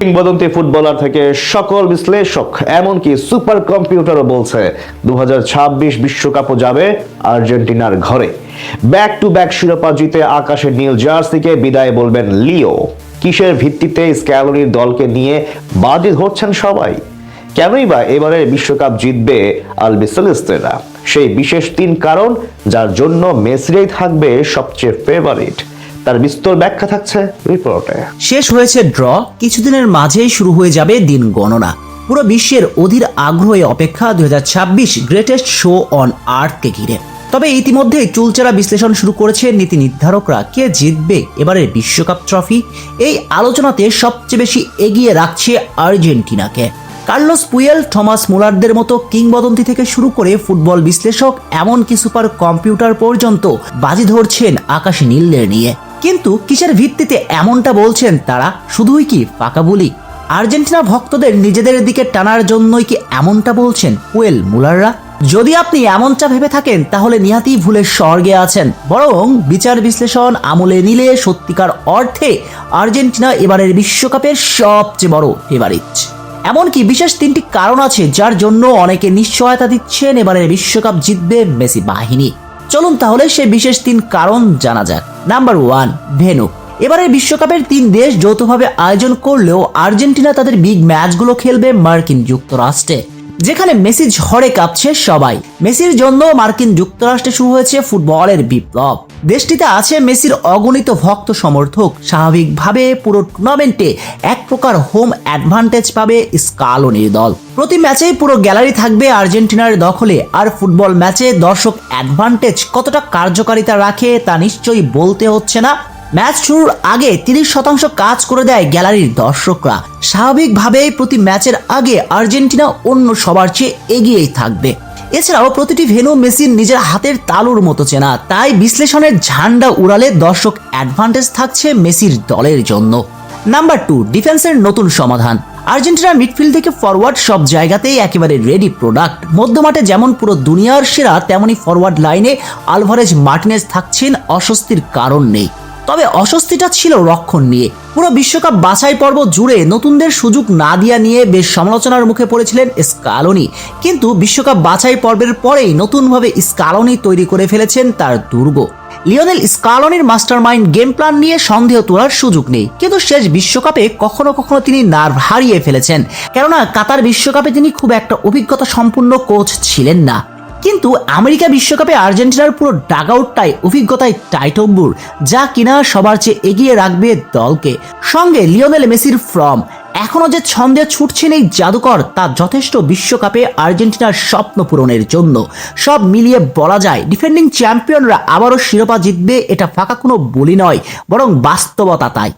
কিংবদন্তি ফুটবলার থেকে সকল বিশ্লেষক এমনকি সুপার কম্পিউটারও বলছে 2026 বিশ্বকাপও যাবে আর্জেন্টিনার ঘরে। ব্যাক টু ব্যাক শিরোপা জিতে আকাশের নীল জার্সিকে বিদায় বলবেন লিও। কিসের ভিত্তিতে স্ক্যালোনির দলকে নিয়ে বাজি ধরছেন সবাই? কেনই বা এবারে বিশ্বকাপ জিতবে আলবিসেলেস্তেরা? সেই বিশেষ 3 কারণ যার জন্য মেসিরাই থাকবে সবচেয়ে ফেভারিট, তার বিস্তর ব্যাখ্যা থাকছে রিপোর্টে। শেষ হয়েছে ড্র, কিছুদিনের মাঝেই শুরু হয়ে যাবে দিন গণনা। পুরো বিশ্বের অধীর আগ্রহে অপেক্ষা 2026 গ্রেটেস্ট শো অন আর্থকে ঘিরে। তবে ইতিমধ্যেই চুলচেরা বিশ্লেষণ শুরু করেছে নীতি নির্ধারকরা। কে জিতবে এবারের বিশ্বকাপ ট্রফি? এই আলোচনাতে সবচেয়ে বেশি এগিয়ে রাখছে আর্জেন্টিনাকে। কার্লোস পুয়েল, থমাস মুলারদের মতো কিংবদন্তি থেকে শুরু করে ফুটবল বিশ্লেষক এমনকি সুপার কম্পিউটার পর্যন্ত বাজি ধরছেন আকাশে নীলের নিয়ে। কিন্তু কিসের ভিত্তিতে এমনটা বলছেন তারা? শুধুই কি ফাঁকা বলি? আর্জেন্টিনা ভক্তদের নিজেদের দিকে টানার জন্যই কি এমনটা বলছেন পুয়েল, মুলাররা? যদি আপনি এমনটা ভেবে থাকেন তাহলে নিহাতি ভুলের স্বর্গে আছেন। বরং বিচার বিশ্লেষণ আমলে নিলে সত্যিকার অর্থে আর্জেন্টিনা এবারের বিশ্বকাপের সবচেয়ে বড় ফেভারিট। এমনকি বিশেষ 3টি কারণ আছে যার জন্য অনেকে নিশ্চয়তা দিচ্ছেন এবারের বিশ্বকাপ জিতবে মেসি বাহিনী। চলুন তাহলে সেই বিশেষ 3 কারণ জানা যাক। Number 1, venue. এবারের বিশ্বকাপের 3 দেশ যৌথভাবে আয়োজন করলেও আর্জেন্টিনা তাদের বিগ ম্যাচগুলো খেলবে মার্কিন যুক্তরাষ্ট্রে, যেখানে মেসি ঝড়ে কাঁপছে সবাই। মেসির জন্য মার্কিন যুক্তরাষ্ট্রে শুরু হয়েছে ফুটবলের বিপ্লব। দেশটিতে আছে মেসির অগণিত ভক্ত সমর্থক। স্বাভাবিকভাবে পুরো টুর্নামেন্টে এক প্রকার হোম অ্যাডভান্টেজ পাবে স্কালোনির দল। প্রতি ম্যাচেই পুরো গ্যালারি থাকবে আর্জেন্টিনার দখলে। আর ফুটবল ম্যাচে দর্শক অ্যাডভান্টেজ কতটা কার্যকারিতা রাখে তা নিশ্চয়ই বলতে হচ্ছে না। ম্যাচ শুরুর আগে 30% কাজ করে দেয় গ্যালারির দর্শকরা। স্বাভাবিকভাবেই প্রতি ম্যাচের আগে আর্জেন্টিনা অন্য সবার চেয়ে এগিয়েই থাকবে। এছাড়াও প্রতিটি ভেন্যু মেসির নিজের হাতের তালুর মতো চেনা, তাই বিশ্লেষণের ঝান্ডা উড়ালে দর্শক অ্যাডভান্টেজ থাকছে মেসির দলের জন্য। নাম্বার 2, ডিফেন্সের নতুন সমাধান। আর্জেন্টিনার মিডফিল্ড থেকে ফরওয়ার্ড সব জায়গাতেই একেবারে রেডি প্রোডাক্ট। মধ্যমাঠে যেমন পুরো দুনিয়ার সেরা, তেমনি ফরওয়ার্ড লাইনে আলভারেজ মার্টিনেজ থাকছেন, অস্বস্তির কারণ নেই। তবে অস্বস্তিটা ছিল রক্ষণ নিয়ে। পুরো বিশ্বকাপ বাছাই পর্ব জুড়ে নতুনদের সুযোগ না দেয়া নিয়ে বেশ সমালোচনার মুখে পড়েছিলেন স্কালোনি। কিন্তু বিশ্বকাপ বাছাই পর্বের পরেই নতুনভাবে স্কালোনি তৈরি করে ফেলেছেন তার দুর্গ। লিওনেল স্কালোনির মাস্টারমাইন্ড গেম প্ল্যান নিয়ে সন্দেহ তোলার সুযোগ নেই। কিন্তু শেষ বিশ্বকাপে কখনো কখনো তিনি নার্ভ হারিয়ে ফেলেছেন, কেননা কাতার বিশ্বকাপে তিনি খুব একটা অভিজ্ঞতা সম্পন্ন কোচ ছিলেন না। কিন্তু আমেরিকা বিশ্বকাপে আর্জেন্টিনার পুরো ডাগআউটটাই অভিজ্ঞতায় টাইটম্বুর, যা কিনা সবার চেয়ে এগিয়ে রাখবে দলকে। সঙ্গে লিওনেল মেসির ফর্ম এখনো যে ছন্দে ছুটছেন এই জাদুকর, তা যথেষ্ট বিশ্বকাপে আর্জেন্টিনার স্বপ্ন পূরণের জন্য। সব মিলিয়ে বলা যায় ডিফেন্ডিং চ্যাম্পিয়নরা আবারও শিরোপা জিতবে, এটা ফাঁকা কোনো বলি নয়, বরং বাস্তবতা তাই।